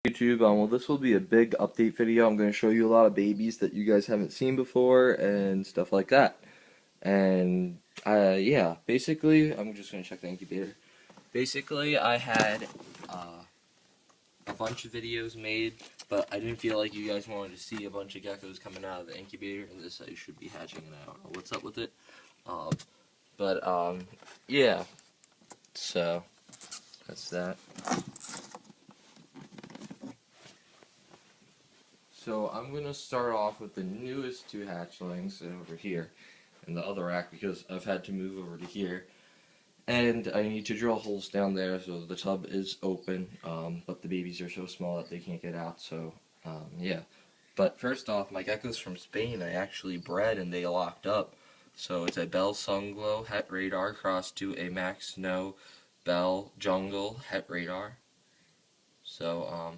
YouTube, well, this will be a big update video. I'm going to show you a lot of babies that you guys haven't seen before and stuff like that. And yeah, basically, I'm just going to check the incubator. Basically, I had a bunch of videos made, but I didn't feel like you guys wanted to see a bunch of geckos coming out of the incubator, and this should be hatching, and I don't know what's up with it. Yeah, so that's that. So I'm going to start off with the newest two hatchlings over here in the other rack because I've had to move over to here. And I need to drill holes down there so the tub is open, but the babies are so small that they can't get out, so yeah. But first off, my geckos from Spain I actually bred and they locked up. So it's a Bell Sunglow Het Radar crossed to a Max Snow Bell Jungle Het Radar. So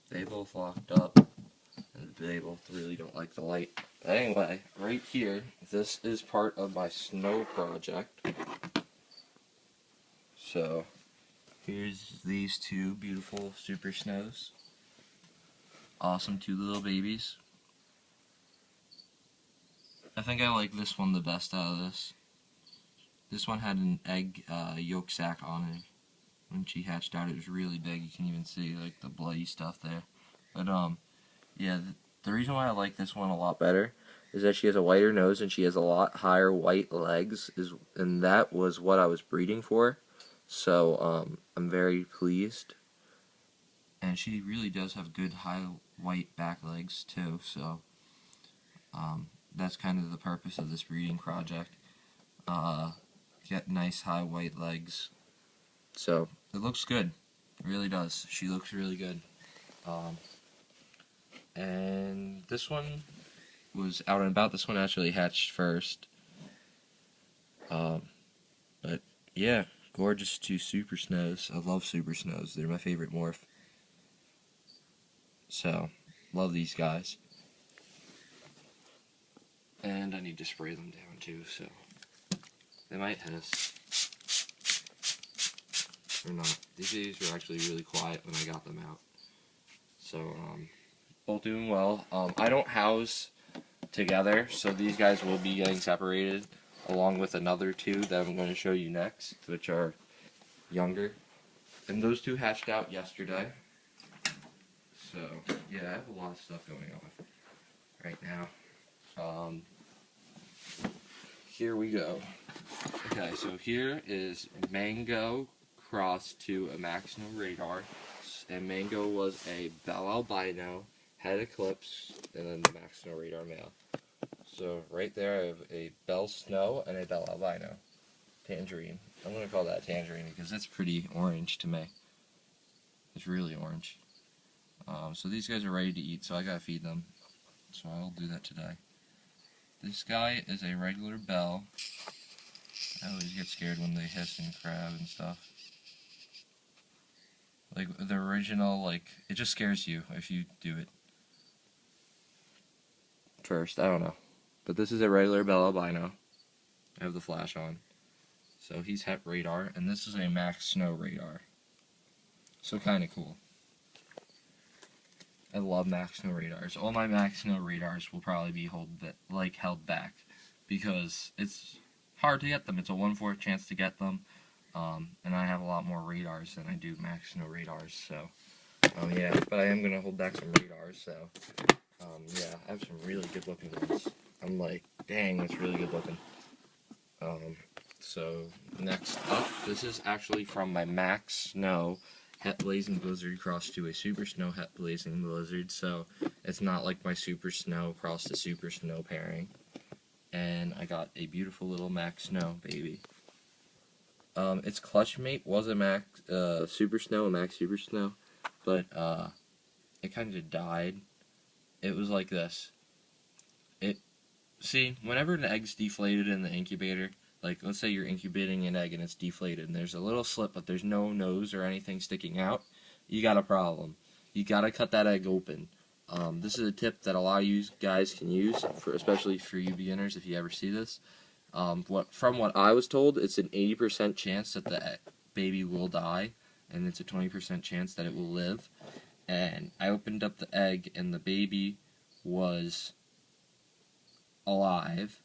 they both locked up. And they both really don't like the light. But anyway, right here, this is part of my snow project. So, here's these two beautiful super snows. Awesome two little babies. I think I like this one the best out of this. This one had an egg yolk sac on it. When she hatched out, it was really big. You can even see like the bloody stuff there. But yeah, the reason why I like this one a lot better is that she has a whiter nose and she has a lot higher white legs, and that was what I was breeding for. So I'm very pleased. And she really does have good high white back legs too, so that's kind of the purpose of this breeding project. Get nice high white legs. So it looks good. It really does. She looks really good. And this one was out and about. This one actually hatched first. But yeah, gorgeous two super snows. I love super snows. They're my favorite morph. So, love these guys. And I need to spray them down too, so they might hiss. Or not. These days were actually really quiet when I got them out. So, both doing well. I don't house together, so these guys will be getting separated along with another two that I'm going to show you next, which are younger. And those two hatched out yesterday. So, yeah, I have a lot of stuff going on right now. Here we go. Okay, so here is Mango crossed to a Max Snow Radar. And Mango was a Bell Albino, had Eclipse, and then the Max Snow Radar male. So right there I have a Bell Snow and a Bell Albino. Tangerine. I'm going to call that Tangerine because it's pretty orange to me. It's really orange. So these guys are ready to eat, so I gotta feed them. So I'll do that today. This guy is a regular Bell. I always get scared when they hiss and crab and stuff. Like the original, like, it just scares you if you do it first. I don't know. But this is a regular Bell Albino. I have the flash on. So he's Het Radar, and this is a Max Snow Radar. So kind of cool. I love Max Snow Radars. All my Max Snow Radars will probably be held back because it's hard to get them. It's a 1/4 chance to get them. And I have a lot more radars than I do Max Snow Radars, so, yeah, but I am going to hold back some radars, so, yeah, I have some really good looking ones. I'm like, dang, that's really good looking. So, next up, this is actually from my Max Snow Het Blazing Blizzard crossed to a Super Snow Het Blazing Blizzard, so it's not like my Super Snow crossed to Super Snow pairing. And I got a beautiful little Max Snow baby. Its clutch mate was a Max Super Snow, a Max Super Snow, but it kind of died. It was like this. See, whenever an egg's deflated in the incubator, like let's say you're incubating an egg and it's deflated and there's a little slip but there's no nose or anything sticking out, you got a problem. You gotta cut that egg open. This is a tip that a lot of you guys can use, especially for you beginners if you ever see this. From what I was told, it's an 80% chance that the baby will die, and it's a 20% chance that it will live. and I opened up the egg, and the baby was alive,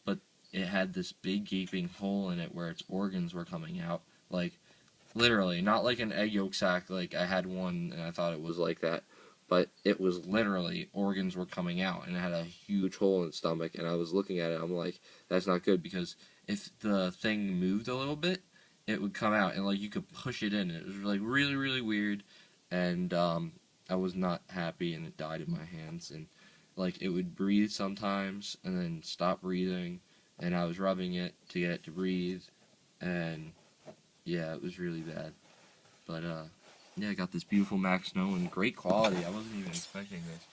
but it had this big gaping hole in it where its organs were coming out, like literally, not like an egg yolk sac. Like I had one and I thought it was like that, but it was literally organs were coming out, and it had a huge hole in its stomach. And I was looking at it, I'm like, that's not good, because if the thing moved a little bit, it would come out, and like you could push it in. It was like really, really weird, and I was not happy, and it died in my hands. And like it would breathe sometimes, and then stop breathing, and I was rubbing it to get it to breathe, and yeah, it was really bad. But, yeah, I got this beautiful Max Snow in great quality. I wasn't even expecting this.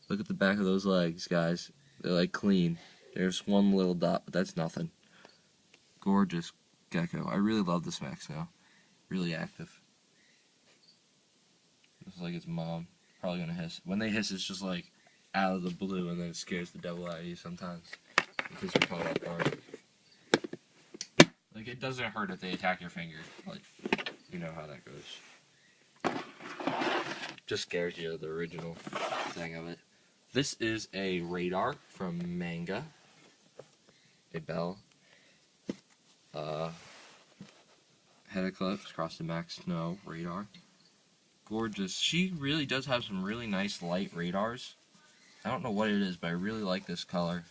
Look at the back of those legs, guys. They're, like, clean. There's one little dot, but that's nothing. Gorgeous gecko. I really love this Max Snow. Really active. Just like its mom. Probably gonna hiss. When they hiss, it's just, like, out of the blue, and then it scares the devil out of you sometimes. Because you're caught off guard. Like, it doesn't hurt if they attack your finger. Like, you know how that goes. Just scares you, the original thing of it. This is a radar from Manga. A bell. Head eclipse, across the Max Snow radar. Gorgeous. She really does have some really nice light radars. I don't know what it is, but I really like this color.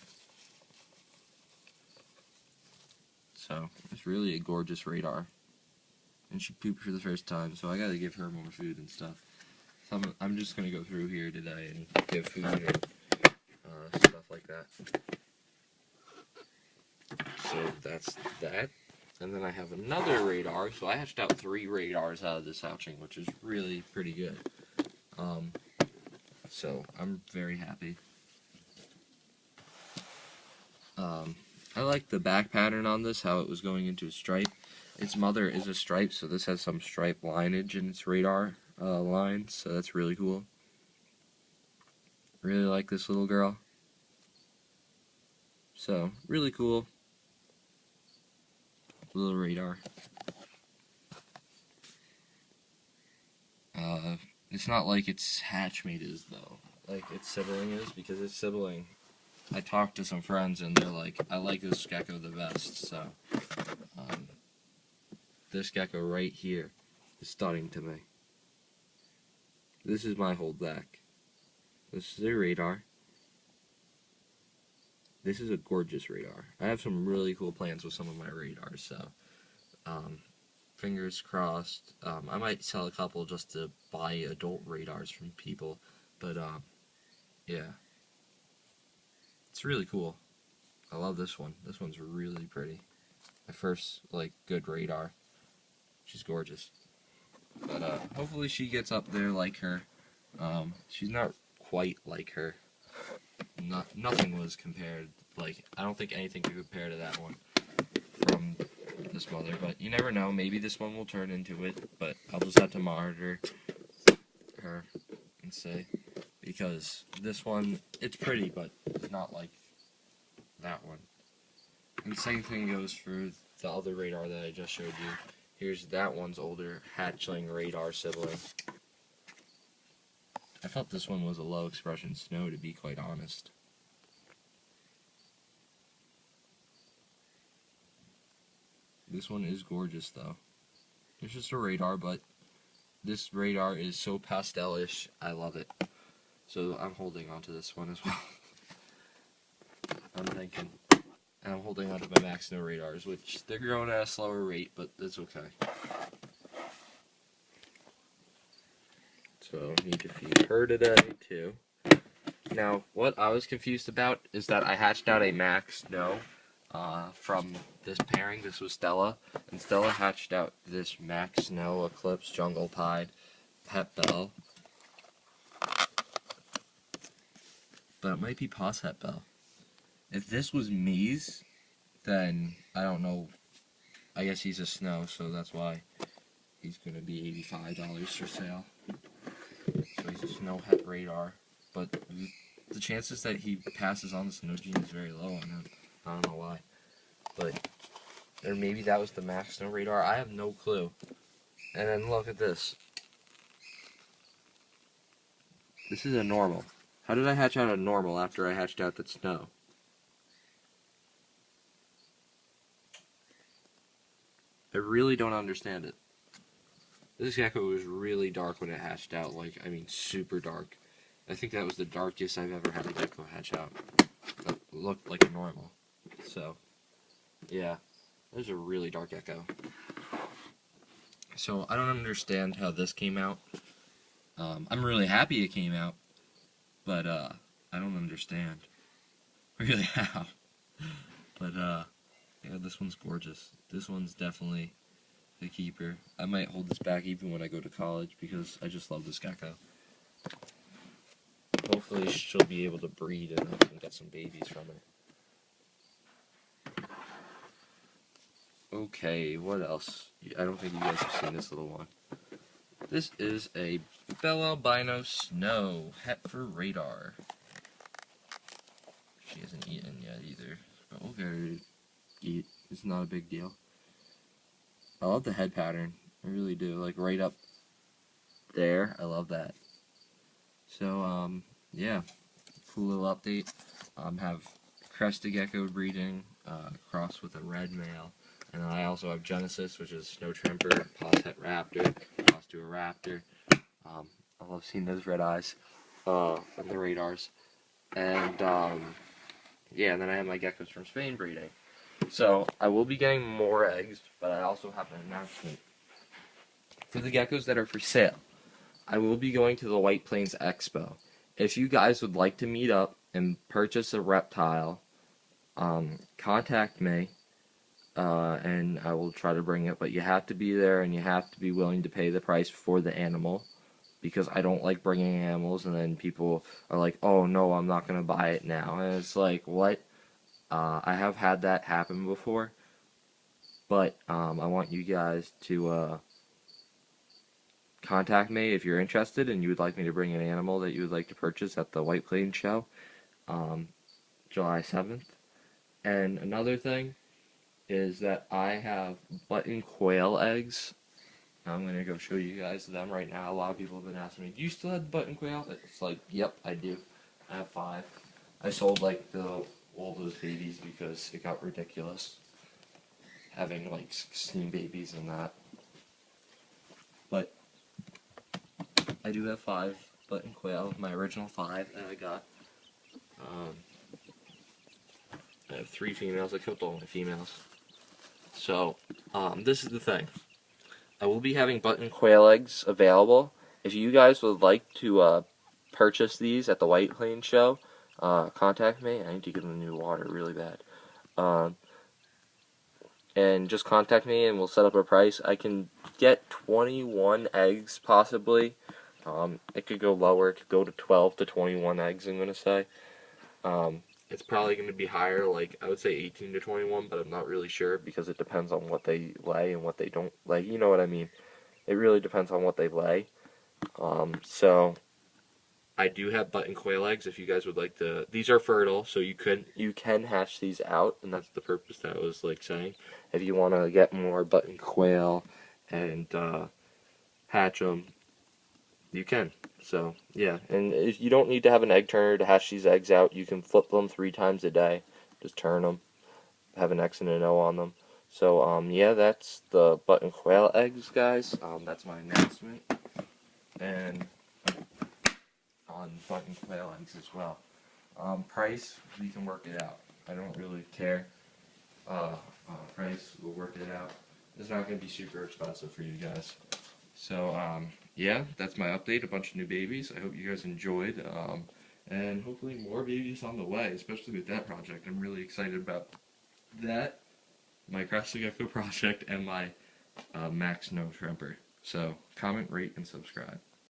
So, it's really a gorgeous radar. And she pooped for the first time, so I gotta give her more food and stuff. So I'm just gonna go through here today and give food and stuff like that. So that's that. And then I have another radar. So I hatched out 3 radars out of this hatching, which is really pretty good. So I'm very happy. I like the back pattern on this, how it was going into a stripe. Its mother is a stripe, so this has some stripe lineage in its radar lines, so that's really cool. Really like this little girl. So, really cool little radar. It's not like its hatchmate is, though. Like its sibling is, because its sibling, I talked to some friends and they're like, I like this gecko the best, so this gecko right here is stunning to me. This is my holdback. This is a radar. This is a gorgeous radar. I have some really cool plans with some of my radars, so fingers crossed. I might sell a couple just to buy adult radars from people, but yeah. It's really cool. I love this one. This one's really pretty. My first, like, good radar. She's gorgeous. But, hopefully she gets up there like her. She's not quite like her. Nothing was compared. Like, I don't think anything could compare to that one from this mother. But you never know. Maybe this one will turn into it. But I'll just have to monitor her and see. Because this one, it's pretty, but it's not like that one. And the same thing goes for the other radar that I just showed you. Here's that one's older hatchling radar sibling. I thought this one was a low expression snow, to be quite honest. This one is gorgeous, though. It's just a radar, but this radar is so pastel-ish, I love it. So I'm holding on to this one as well. I'm holding on to my Max Snow radars, which they're growing at a slower rate, but that's okay. So I need to feed her today, too. Now, what I was confused about is that I hatched out a Max Snow from this pairing. This was Stella, and Stella hatched out this Max Snow Eclipse Jungle Pied Pet Bell. But it might be Pa's Het Bell. If this was Me's, then I don't know. I guess he's a snow, so that's why he's going to be $85 for sale. So he's a snow het radar. But the chances that he passes on the snow gene is very low on him. I don't know why. But, or maybe that was the Max Snow radar. I have no clue. And then look at this. This is a normal. How did I hatch out a normal after I hatched out that snow? I really don't understand it. This gecko was really dark when it hatched out, like, I mean, super dark. I think that was the darkest I've ever had a gecko hatch out. That looked like a normal. So, yeah, that was a really dark gecko. So, I don't understand how this came out. I'm really happy it came out, but, I don't understand really how. But, yeah, this one's gorgeous. This one's definitely the keeper. I might hold this back even when I go to college because I just love this gecko. Hopefully she'll be able to breed and I can get some babies from it. Okay, what else? I don't think you guys have seen this little one. This is a Bell Albino Snow, het for radar. She hasn't eaten yet either, but we'll get her to eat. It's not a big deal. I love the head pattern. I really do. Like right up there. I love that. So, yeah. Cool little update. Have crested gecko breeding, crossed with a red male. And then I also have Genesis, which is snow tramper, posset raptor, crossed to a raptor. I love seeing those red eyes on the radars. And, yeah, and then I have my geckos from Spain breeding. So, I will be getting more eggs, but I also have an announcement. For the geckos that are for sale, I will be going to the White Plains Expo. If you guys would like to meet up and purchase a reptile, contact me, and I will try to bring it, but you have to be there and you have to be willing to pay the price for the animal, because I don't like bringing animals and then people are like, oh no, I'm not going to buy it now, and it's like, what? I have had that happen before, but I want you guys to contact me if you're interested and you would like me to bring an animal that you would like to purchase at the White Plains show, July 7th. And another thing is that I have button quail eggs. I'm going to go show you guys them right now. A lot of people have been asking me, do you still have button quail? It's like, yep, I do. I have 5. I sold like all those babies because it got ridiculous having like 16 babies and that. But I do have 5 button quail, my original 5 that I got. I have 3 females. I killed all my females. So, this is the thing. I will be having button quail eggs available. If you guys would like to purchase these at the White Plains show, contact me. I need to get them new water really bad. And just contact me and we'll set up a price. I can get 21 eggs possibly. It could go lower. It could go to 12 to 21 eggs, I'm going to say. It's probably going to be higher, like I would say 18 to 21, but I'm not really sure because it depends on what they lay and what they don't lay. You know what I mean? It really depends on what they lay. So I do have button quail eggs if you guys would like to. These are fertile, so you can hatch these out, and that's the purpose that I was like saying. If you want to get more button quail and hatch them, you can. So yeah, and if you don't need to have an egg turner to hatch these eggs out, you can flip them 3 times a day. Just turn them, have an X and an O on them. So yeah, that's the button quail eggs, guys. That's my announcement. And on button quail eggs as well. Price, we can work it out. I don't really care. Price, we'll work it out. It's not going to be super expensive for you guys. So, yeah, that's my update. A bunch of new babies. I hope you guys enjoyed. And hopefully more babies on the way, especially with that project. I'm really excited about that, my Crested Gecko project, and my Max Snow Shrimper. So, comment, rate, and subscribe.